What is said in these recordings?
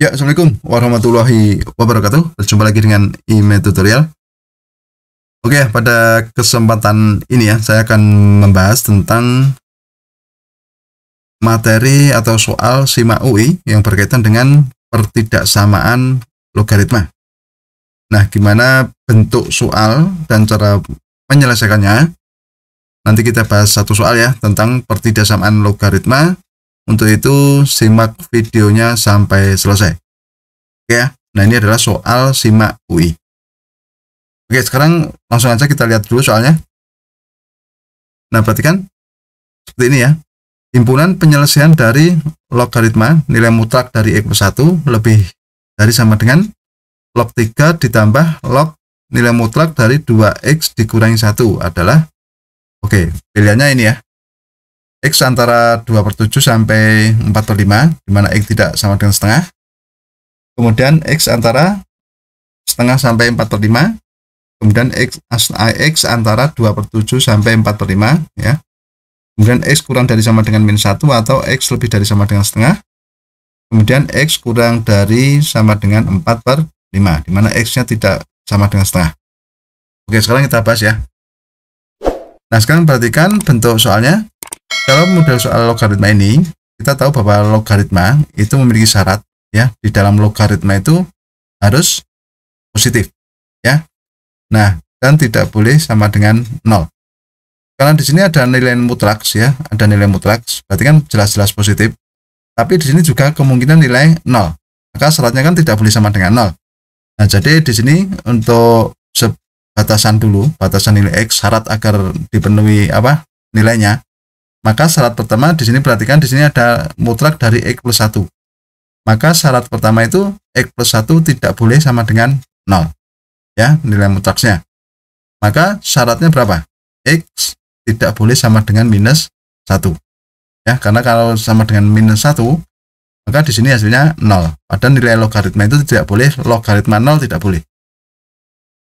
Ya, Assalamualaikum warahmatullahi wabarakatuh. Berjumpa lagi dengan IME Tutorial. Oke, pada kesempatan ini ya, saya akan membahas tentang materi atau soal SIMAK UI yang berkaitan dengan pertidaksamaan logaritma. Nah, gimana bentuk soal dan cara menyelesaikannya? Nanti kita bahas satu soal ya, tentang pertidaksamaan logaritma. Untuk itu, simak videonya sampai selesai. Oke ya, nah ini adalah soal SIMAK UI. Oke, sekarang langsung aja kita lihat dulu soalnya. Nah, perhatikan seperti ini ya. Himpunan penyelesaian dari logaritma nilai mutlak dari X plus 1 lebih dari sama dengan log 3 ditambah log nilai mutlak dari 2X dikurangi 1 adalah, oke, pilihannya ini ya. X antara 2/7 sampai 4/5, di mana X tidak sama dengan setengah. Kemudian X antara setengah sampai 4/5. Kemudian X antara 2/7 sampai 4/5 ya. Kemudian X kurang dari sama dengan min 1 atau X lebih dari sama dengan setengah. Kemudian X kurang dari sama dengan 4/5, di mana X-nya tidak sama dengan setengah. Oke, sekarang kita bahas ya. Nah, sekarang perhatikan bentuk soalnya. Kalau model soal logaritma ini, kita tahu bahwa logaritma itu memiliki syarat ya, di dalam logaritma itu harus positif ya. Nah, dan tidak boleh sama dengan 0. Karena di sini ada nilai mutlak ya, ada nilai mutlak, berarti kan jelas-jelas positif. Tapi di sini juga kemungkinan nilai 0. Maka syaratnya kan tidak boleh sama dengan 0. Nah, jadi di sini untuk batasan dulu, batasan nilai X, syarat agar dipenuhi nilainya. Maka syarat pertama di sini, perhatikan di sini ada mutlak dari X plus 1. Maka syarat pertama itu X plus 1 tidak boleh sama dengan 0. Ya, nilai mutlaknya. Maka syaratnya berapa? X tidak boleh sama dengan minus 1. Ya, karena kalau sama dengan minus 1, maka di sini hasilnya 0. Padahal nilai logaritma itu tidak boleh, logaritma 0 tidak boleh.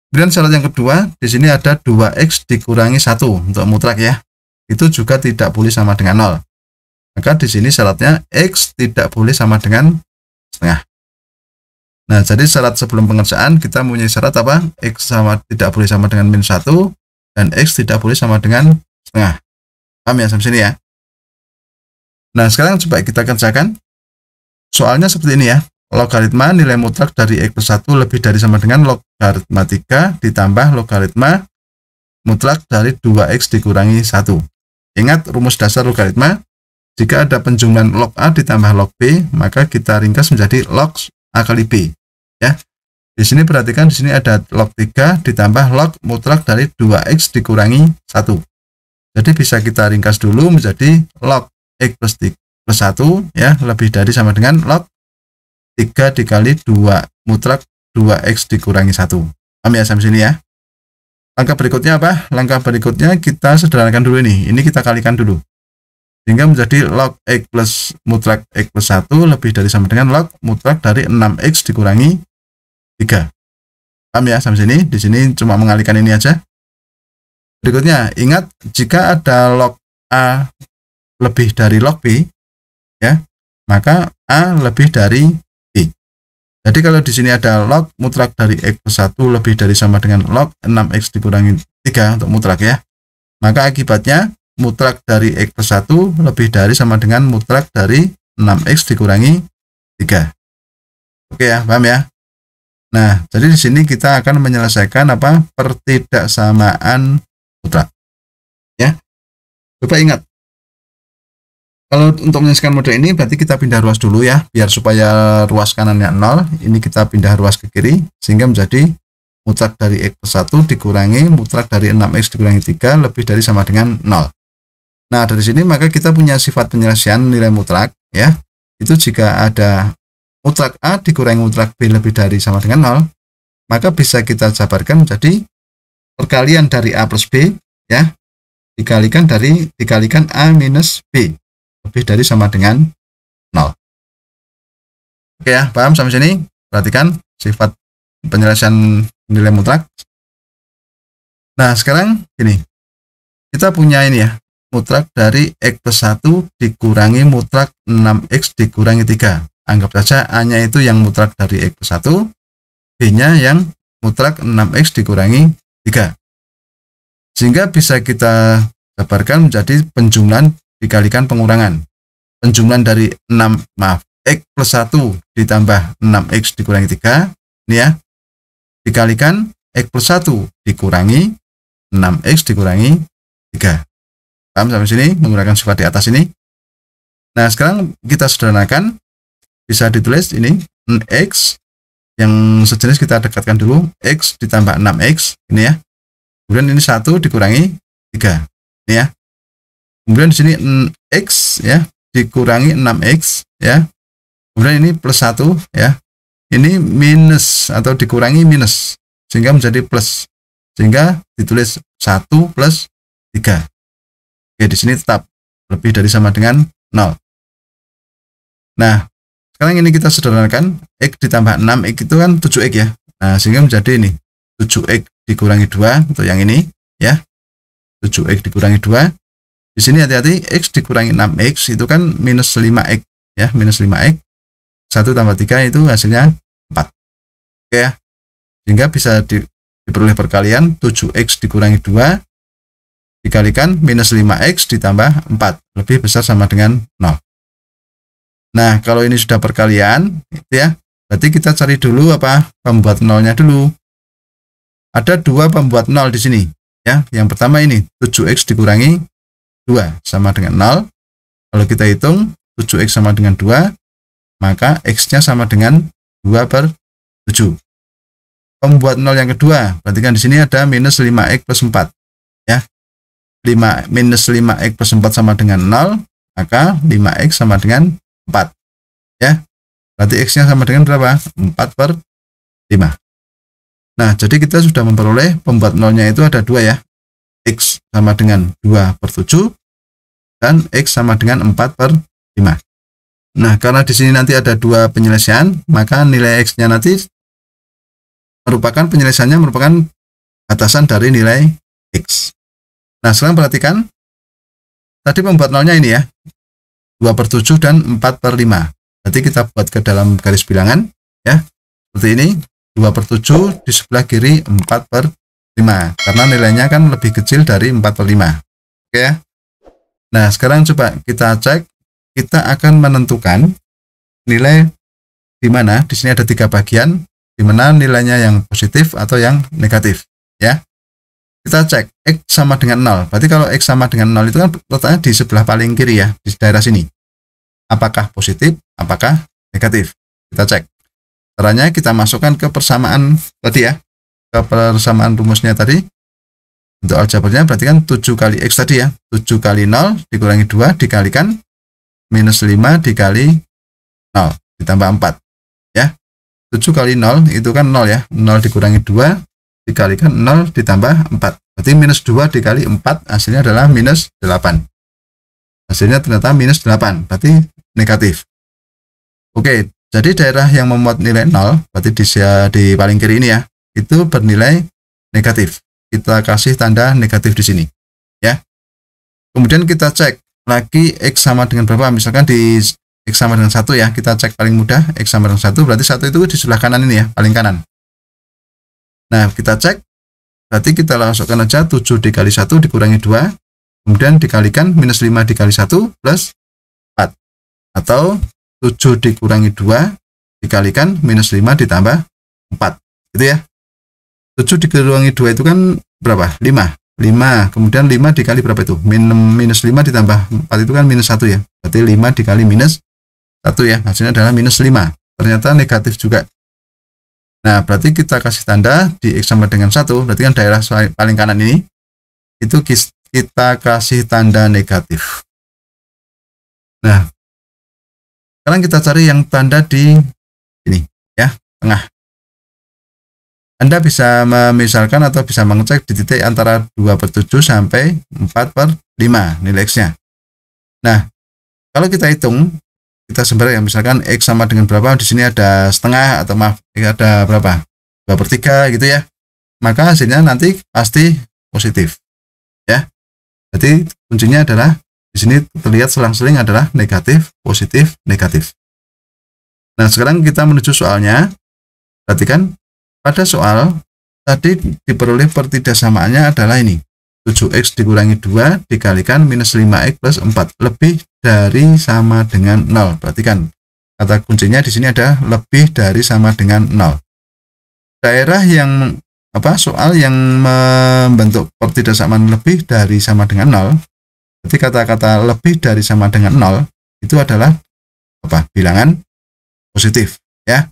Kemudian syarat yang kedua, di sini ada 2X dikurangi 1 untuk mutlak ya. Itu juga tidak boleh sama dengan 0. Maka di sini syaratnya X tidak boleh sama dengan setengah. Nah, jadi syarat sebelum pengerjaan kita mempunyai syarat apa? X tidak boleh sama dengan min 1 dan X tidak boleh sama dengan setengah. Paham ya sampai sini ya? Nah, sekarang coba kita kerjakan. Soalnya seperti ini ya. Logaritma nilai mutlak dari X plus 1 lebih dari sama dengan logaritma 3 ditambah logaritma mutlak dari 2X dikurangi 1. Ingat rumus dasar logaritma, jika ada penjumlahan log A ditambah log B, maka kita ringkas menjadi log A kali B. Ya. Di sini perhatikan, di sini ada log 3 ditambah log mutlak dari 2X dikurangi 1. Jadi bisa kita ringkas dulu menjadi log X plus 1 ya, lebih dari sama dengan log 3 dikali 2 mutlak 2X dikurangi 1. Paham ya sampai sini ya? Langkah berikutnya apa? Langkah berikutnya kita sederhanakan dulu ini. Ini kita kalikan dulu. Sehingga menjadi log X plus mutlak X plus 1 lebih dari sama dengan log mutlak dari 6X dikurangi 3. Paham ya sampai sini? Di sini cuma mengalihkan ini aja. Berikutnya, ingat jika ada log A lebih dari log B, ya, maka A lebih dari B. Jadi kalau di sini ada log mutlak dari X plus 1 lebih dari sama dengan log 6X dikurangi 3 untuk mutlak ya. Maka akibatnya mutlak dari X plus 1 lebih dari sama dengan mutlak dari 6X dikurangi 3. Oke ya, paham ya? Nah, jadi di sini kita akan menyelesaikan pertidaksamaan mutlak. Ya. Coba ingat. Kalau untuk menyelesaikan model ini berarti kita pindah ruas dulu ya, biar supaya ruas kanannya 0, ini kita pindah ruas ke kiri sehingga menjadi mutlak dari X plus 1 dikurangi mutlak dari 6X dikurangi 3 lebih dari sama dengan 0. Nah, dari sini maka kita punya sifat penyelesaian nilai mutlak ya. Itu jika ada mutlak A dikurangi mutlak B lebih dari sama dengan 0, maka bisa kita jabarkan menjadi perkalian dari A plus B ya, dikalikan A minus B lebih dari sama dengan 0. Oke ya, paham sampai sini? Perhatikan sifat penyelesaian nilai mutlak. Nah, sekarang ini kita punya ini ya, mutlak dari X plus 1 dikurangi mutlak 6X dikurangi 3. anggap saja A-nya itu yang mutlak dari X plus 1, B-nya yang mutlak 6X dikurangi 3. Sehingga bisa kita jabarkan menjadi penjumlahan dikalikan pengurangan. Penjumlahan dari X plus 1 ditambah 6X dikurangi 3, ini ya, dikalikan X plus 1 dikurangi 6X dikurangi 3. Paham sampai sini menggunakan sifat di atas ini? Nah, sekarang kita sederhanakan, bisa ditulis ini X yang sejenis kita dekatkan dulu, X ditambah 6X, ini ya. Kemudian ini 1 dikurangi 3, ini ya. Kemudian di sini X ya dikurangi 6X ya. Kemudian ini plus 1 ya. Ini minus atau dikurangi minus sehingga menjadi plus. Sehingga ditulis 1 plus 3. Oke, di sini tetap lebih dari sama dengan 0. Nah, sekarang ini kita sederhanakan, X ditambah 6X itu kan 7X ya. Nah, sehingga menjadi ini 7X dikurangi 2 untuk yang ini ya. 7X dikurangi 2. Di sini hati-hati, X dikurangi 6X itu kan minus 5X ya, minus 5X. 1 tambah 3 itu hasilnya 4. Oke ya. Sehingga bisa diperoleh perkalian 7X dikurangi 2 dikalikan minus 5X ditambah 4 lebih besar sama dengan 0. Nah, kalau ini sudah perkalian itu ya, berarti kita cari dulu apa pembuat nolnya dulu. Ada 2 pembuat 0 di sini ya. Yang pertama ini 7X dikurangi 2 sama dengan 0. Kalau kita hitung 7X sama dengan 2, maka X-nya sama dengan 2 per 7. Pembuat 0 yang kedua, berarti kan di sini ada minus 5X plus 4 ya. Minus 5X plus 4 sama dengan 0, maka 5X sama dengan 4 ya. Berarti X-nya sama dengan berapa? 4 per 5. Nah, jadi kita sudah memperoleh pembuat nolnya itu ada 2 ya. X sama dengan 2 per 7 dan X sama dengan 4 per 5. Nah, karena di sini nanti ada 2 penyelesaian, maka nilai X-nya nanti merupakan penyelesaiannya merupakan batasan dari nilai X. Nah, sekarang perhatikan tadi pembuat nolnya ini ya, 2 per 7 dan 4 per 5. Berarti kita buat ke dalam garis bilangan ya, seperti ini. 2 per 7 di sebelah kiri 4 per 5 karena nilainya kan lebih kecil dari 4 per 5. Oke ya. Nah, sekarang coba kita cek, kita akan menentukan nilai di mana. Di sini ada 3 bagian, di mana nilainya yang positif atau yang negatif ya. Kita cek X sama dengan 0. Berarti kalau X sama dengan 0 itu kan letaknya di sebelah paling kiri ya, di daerah sini. Apakah positif, apakah negatif? Kita cek. Caranya kita masukkan ke persamaan tadi ya, ke persamaan rumusnya tadi. Untuk aljabarnya berarti kan 7 kali X tadi ya, 7 kali 0 dikurangi 2 dikalikan minus 5 dikali 0 ditambah 4 ya. 7 kali 0 itu kan 0 ya, 0 dikurangi 2 dikalikan 0 ditambah 4, berarti minus 2 dikali 4 hasilnya adalah minus 8. Hasilnya ternyata minus 8, berarti negatif. Oke, jadi daerah yang memuat nilai 0, berarti di paling kiri ini ya, itu bernilai negatif. Kita kasih tanda negatif di sini ya. Kemudian kita cek lagi X sama dengan berapa, misalkan di X sama dengan 1 ya, kita cek paling mudah X sama dengan 1, berarti 1 itu di sebelah kanan ini ya, paling kanan. Nah, kita cek, berarti kita masukkan aja 7 dikali 1 dikurangi 2, kemudian dikalikan minus 5 dikali 1 plus 4, atau 7 dikurangi 2 dikalikan minus 5 ditambah 4, gitu ya. 7 dikurangi 2 itu kan berapa? 5. Kemudian 5 dikali berapa itu? Minus 5 ditambah 4 itu kan minus 1 ya. Berarti 5 dikali minus 1 ya. Hasilnya adalah minus 5. Ternyata negatif juga. Nah, berarti kita kasih tanda di X sama dengan 1. Berarti kan daerah paling kanan ini, itu kita kasih tanda negatif. Nah, sekarang kita cari yang tanda di ini ya, tengah. Anda bisa memisalkan atau bisa mengecek di titik antara 2 per 7 sampai 4 per 5 nilai X-nya. Nah, kalau kita hitung, kita sebenarnya misalkan X sama dengan berapa, di sini ada setengah atau maaf, ada berapa? 2 per 3 gitu ya. Maka hasilnya nanti pasti positif. Ya. Jadi kuncinya adalah di sini terlihat selang-seling adalah negatif, positif, negatif. Nah, sekarang kita menuju soalnya. Perhatikan, pada soal tadi diperoleh pertidaksamaannya adalah ini. 7x dikurangi 2 dikalikan minus 5x plus 4 lebih dari sama dengan 0. Perhatikan, kata kuncinya di sini ada lebih dari sama dengan 0. Daerah yang soal yang membentuk pertidaksamaan lebih dari sama dengan 0, berarti kata-kata lebih dari sama dengan 0 itu adalah bilangan positif, ya.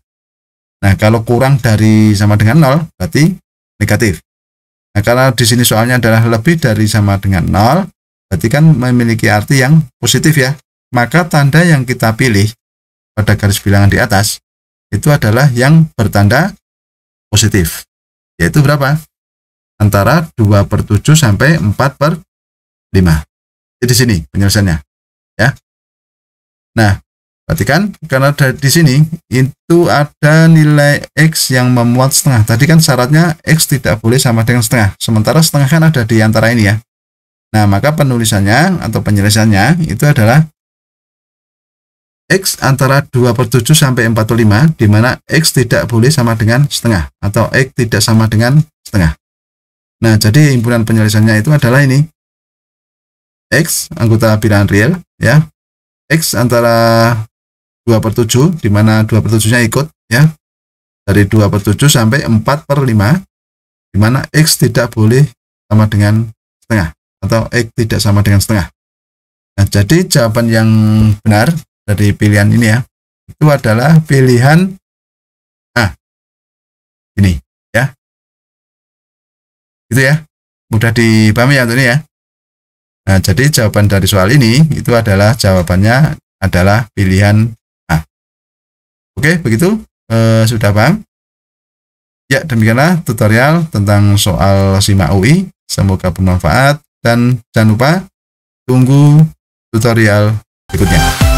Nah, kalau kurang dari sama dengan 0 berarti negatif. Nah, karena di sini soalnya adalah lebih dari sama dengan 0, berarti kan memiliki arti yang positif, ya. Maka tanda yang kita pilih pada garis bilangan di atas itu adalah yang bertanda positif. Yaitu berapa? Antara 2/7 sampai 4/5. Jadi di sini penyelesaiannya, ya. Nah, perhatikan, karena di sini itu ada nilai X yang memuat setengah. Tadi kan syaratnya X tidak boleh sama dengan setengah. Sementara setengah kan ada di antara ini, ya. Nah, maka penulisannya atau penyelesaiannya itu adalah X antara 2/7 sampai 4/5, di mana X tidak boleh sama dengan setengah atau X tidak sama dengan setengah. Nah, jadi himpunan penyelesaiannya itu adalah ini. X anggota bilangan real, ya. X antara 2/7, di mana 2/7-nya ikut, ya. Dari 2/7 sampai 4/5, di mana X tidak boleh sama dengan setengah atau X tidak sama dengan setengah. Nah, jadi jawaban yang benar dari pilihan ini, ya, itu adalah pilihan A. Ini, ya. Itu, ya. Mudah dipahami, ya, ini, ya. Nah, jadi jawaban dari soal ini itu adalah jawabannya adalah pilihan A. Oke, begitu. Sudah paham? Ya, demikianlah tutorial tentang soal SIMAK UI. Semoga bermanfaat dan jangan lupa tunggu tutorial berikutnya.